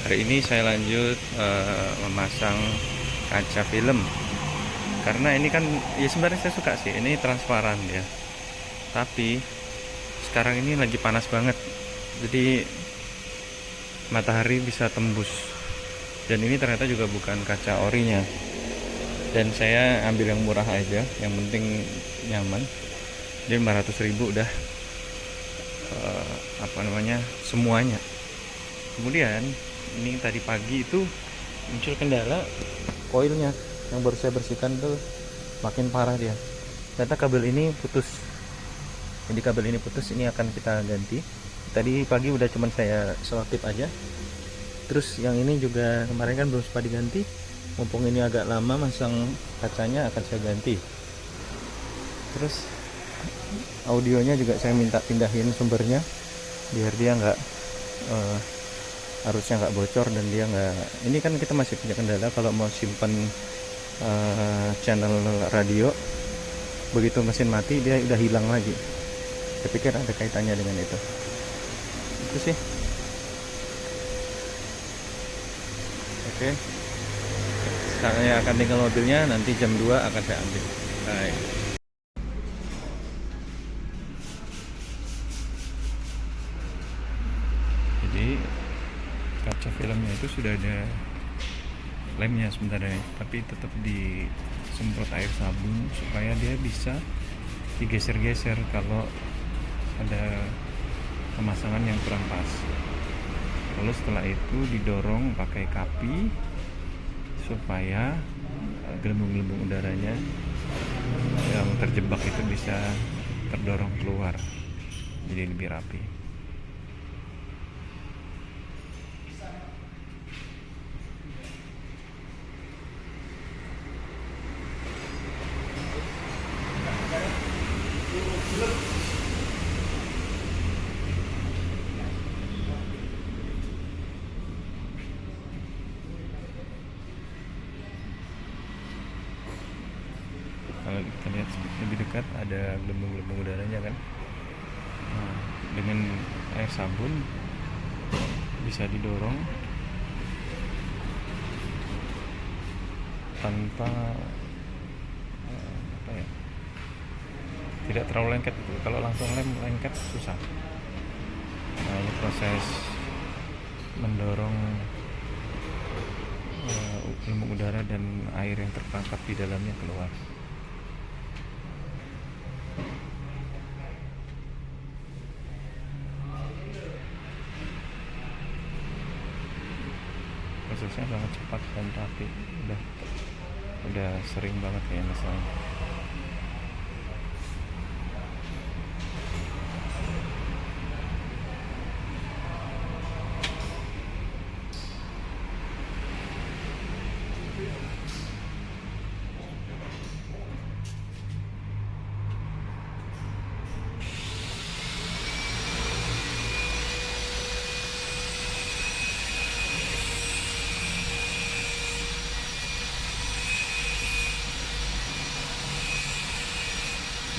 Hari ini saya lanjut memasang kaca film. Karena ini kan ya sebenarnya saya suka sih, ini transparan ya. Tapi sekarang ini lagi panas banget. Jadi matahari bisa tembus. Dan ini ternyata juga bukan kaca orinya. Dan saya ambil yang murah aja, yang penting nyaman. Jadi 500.000 udah apa namanya semuanya. Kemudian ini tadi pagi itu muncul kendala koilnya yang baru saya bersihkan tuh, makin parah dia. Ternyata kabel ini putus. Jadi kabel ini putus, ini akan kita ganti. Tadi pagi udah cuman saya selotip aja. Terus yang ini juga kemarin kan belum sempat diganti. Mumpung ini agak lama masang kacanya, akan saya ganti. Terus audionya juga saya minta pindahin sumbernya biar dia nggak harusnya nggak bocor, dan dia nggak, ini kan kita masih punya kendala kalau mau simpan channel radio, begitu mesin mati dia udah hilang lagi. Saya pikir ada kaitannya dengan itu sih. Oke, saya akan tinggal mobilnya, nanti jam 2 akan saya ambil. Baik. Jadi kaca filmnya itu sudah ada lemnya sebenarnya, tapi tetap disemprot air sabun supaya dia bisa digeser-geser kalau ada pemasangan yang kurang pas. Lalu setelah itu didorong pakai kapi supaya gelembung-gelembung udaranya yang terjebak itu bisa terdorong keluar, jadi lebih rapi. Kalau kita lihat lebih dekat ada gelembung-gelembung udaranya kan. Nah, dengan air sabun bisa didorong tanpa apa ya, tidak terlalu lengket. Kalau langsung lengket susah. Nah, ini proses mendorong gelembung udara dan air yang terperangkap di dalamnya keluar. Prosesnya sangat cepat dan rapi. Udah sering banget kayak misalnya.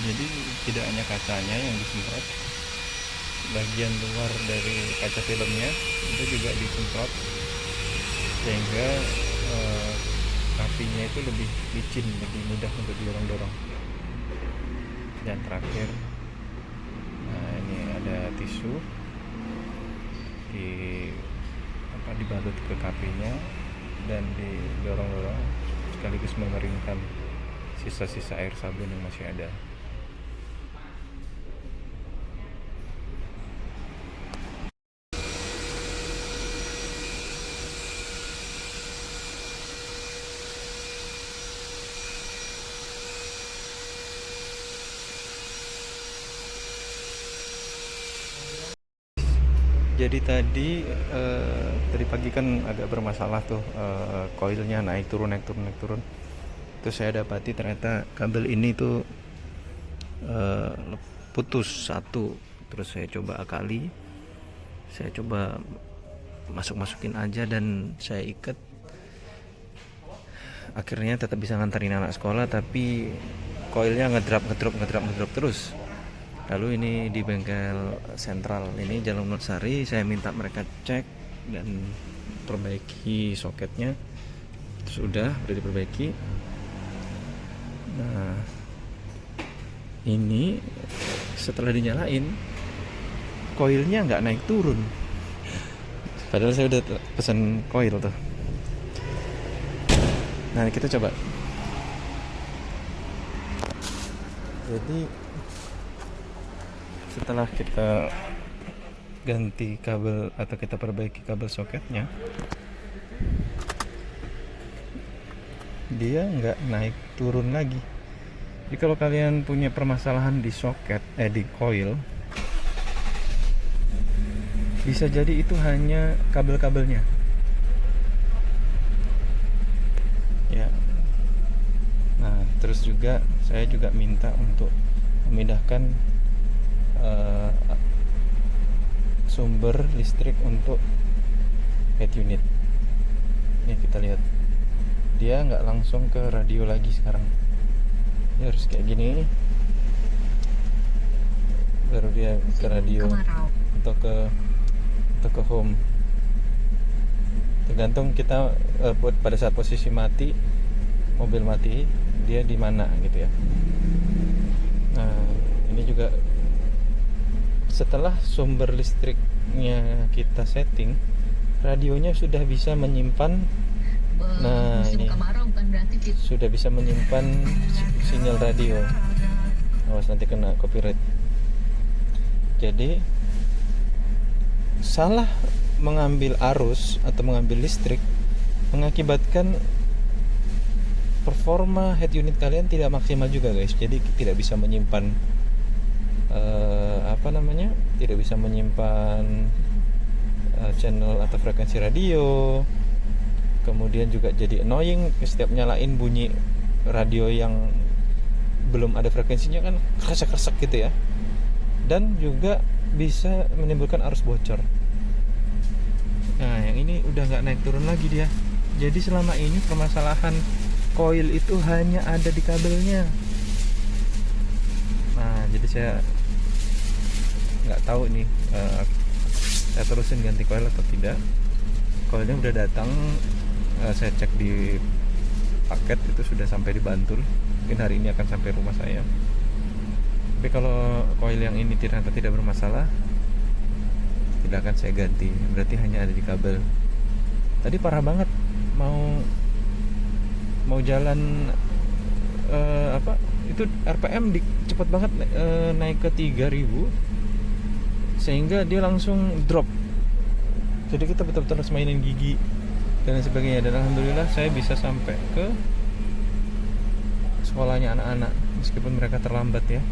Jadi tidak hanya kacanya yang disemprot, bagian luar dari kaca filmnya itu juga disemprot sehingga kapinya itu lebih licin, lebih mudah untuk didorong-dorong. Dan terakhir, nah ini ada tisu di dibalut ke kapinya dan didorong-dorong sekaligus mengeringkan sisa-sisa air sabun yang masih ada. Jadi tadi pagi kan agak bermasalah tuh, koilnya naik turun naik turun naik turun. Terus saya dapati ternyata kabel ini tuh eh, putus satu. Terus saya coba akali, saya coba masukin aja dan saya ikat. Akhirnya tetap bisa nganterin anak sekolah, tapi koilnya ngedrop terus. Lalu ini di bengkel sentral ini Jalan Nutsari, saya minta mereka cek dan perbaiki soketnya. Terus udah diperbaiki. Nah, ini setelah dinyalain, koilnya nggak naik turun. Padahal saya udah pesan koil tuh. Nah, kita coba. Jadi setelah kita ganti kabel atau kita perbaiki kabel soketnya, dia nggak naik turun lagi. Jadi kalau kalian punya permasalahan di soket, di coil, bisa jadi itu hanya kabel-kabelnya. Ya. Nah, terus juga saya juga minta untuk memindahkan sumber listrik untuk head unit. Ini kita lihat, dia nggak langsung ke radio lagi sekarang. Dia harus kayak gini, baru dia ke radio atau ke home. Tergantung kita pada saat posisi mati, mobil mati, dia di mana gitu ya. Nah, ini juga setelah sumber listriknya kita setting, radionya sudah bisa menyimpan. Nah, ini sudah bisa menyimpan sinyal radio. Awas nanti kena copyright. Jadi salah mengambil arus atau mengambil listrik mengakibatkan performa head unit kalian tidak maksimal juga, guys. Jadi tidak bisa menyimpan tidak bisa menyimpan channel atau frekuensi radio. Kemudian juga jadi annoying, setiap nyalain bunyi radio yang belum ada frekuensinya kan kresek-kresek gitu ya. Dan juga bisa menimbulkan arus bocor. Nah, yang ini udah nggak naik turun lagi dia. Jadi selama ini permasalahan coil itu hanya ada di kabelnya. Nah, jadi saya nggak tahu nih saya terusin ganti coil atau tidak. Coilnya udah datang, saya cek di paket itu sudah sampai di Bantul. Mungkin hari ini akan sampai rumah saya. Tapi kalau coil yang ini ternyata tidak bermasalah, tidak akan saya ganti. Berarti hanya ada di kabel. Tadi parah banget, mau jalan itu RPM cepet banget, naik ke 3000, sehingga dia langsung drop. Jadi kita betul-betul harus mainin gigi dan sebagainya. Dan alhamdulillah saya bisa sampai ke sekolahnya anak-anak meskipun mereka terlambat ya,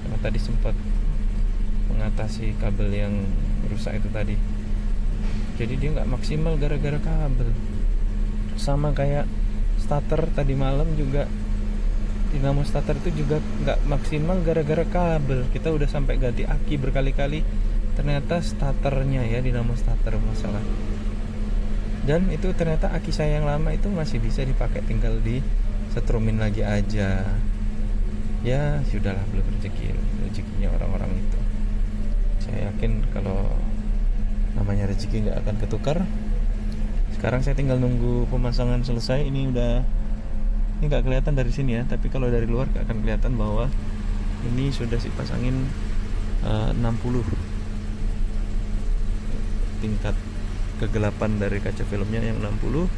karena tadi sempat mengatasi kabel yang rusak itu tadi. Jadi dia nggak maksimal gara-gara kabel. Sama kayak starter tadi malam juga, dinamo starter itu juga nggak maksimal gara-gara kabel. Kita udah sampai ganti aki berkali-kali, ternyata starternya ya, dinamo starter masalah. Dan itu ternyata aki saya yang lama itu masih bisa dipakai, tinggal di setrumin lagi aja. Ya sudahlah, belum rezekinya orang-orang itu. Saya yakin kalau namanya rezeki nggak akan ketukar. Sekarang saya tinggal nunggu pemasangan selesai. Ini nggak kelihatan dari sini ya, tapi kalau dari luar akan kelihatan bahwa ini sudah dipasangin 60. Tingkat kegelapan dari kaca filmnya yang 60,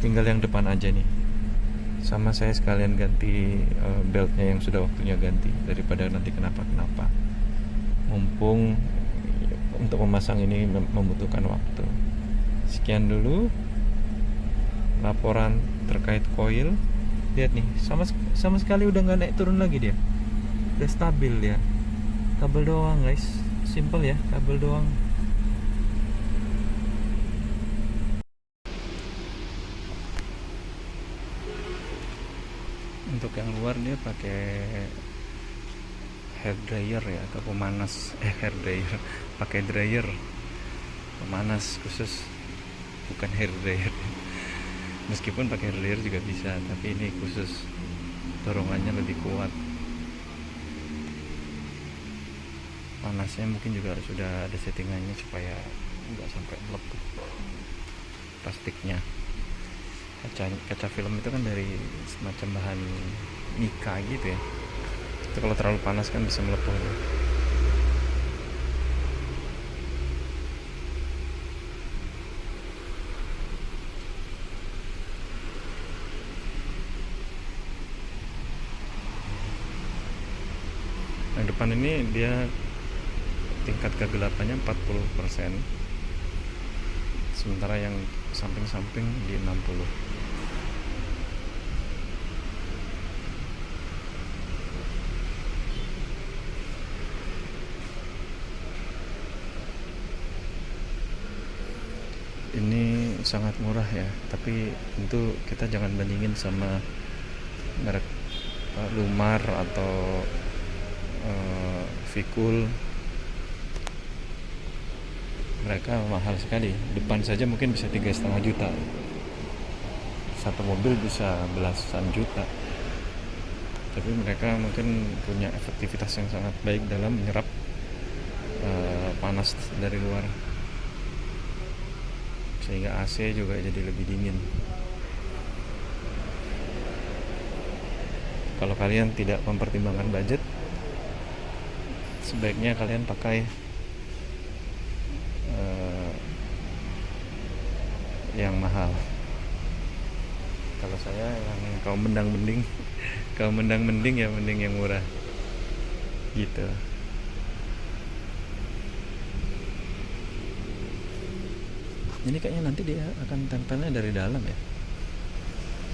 tinggal yang depan aja nih. Sama saya sekalian ganti beltnya yang sudah waktunya ganti, daripada nanti kenapa-kenapa. Mumpung untuk memasang ini membutuhkan waktu. Sekian dulu laporan terkait coil. Lihat nih, sama sekali udah nggak naik turun lagi dia. Udah stabil dia. Kabel doang, guys. Simple ya, kabel doang. Untuk yang luar dia pakai hair dryer ya, atau pemanas hair dryer, pakai dryer pemanas khusus, bukan hair dryer. Meskipun pakai hair dryer juga bisa, tapi ini khusus, dorongannya lebih kuat. Panasnya mungkin juga sudah ada settingannya supaya nggak sampai melepuh. plastiknya. Kaca film itu kan dari semacam bahan mika gitu ya, itu kalau terlalu panas kan bisa melepuh ya. Yang depan ini dia tingkat kegelapannya 40%, sementara yang samping-samping di 60. Ini sangat murah ya, tapi tentu kita jangan bandingin sama merek Lumar atau Vikul. Mereka mahal sekali, depan saja mungkin bisa 3,5 juta, satu mobil bisa belasan juta. Tapi mereka mungkin punya efektivitas yang sangat baik dalam menyerap panas dari luar, sehingga AC juga jadi lebih dingin. Kalau kalian tidak mempertimbangkan budget, sebaiknya kalian pakai yang mahal. Kalau saya yang kaum mendang-mending kaum mendang-mending ya mending yang murah gitu. Ini kayaknya nanti dia akan tempelnya dari dalam ya,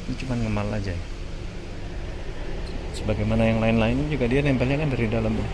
ini cuma ngemal aja ya. Sebagaimana yang lain-lainnya juga dia nempelnya kan dari dalam ya.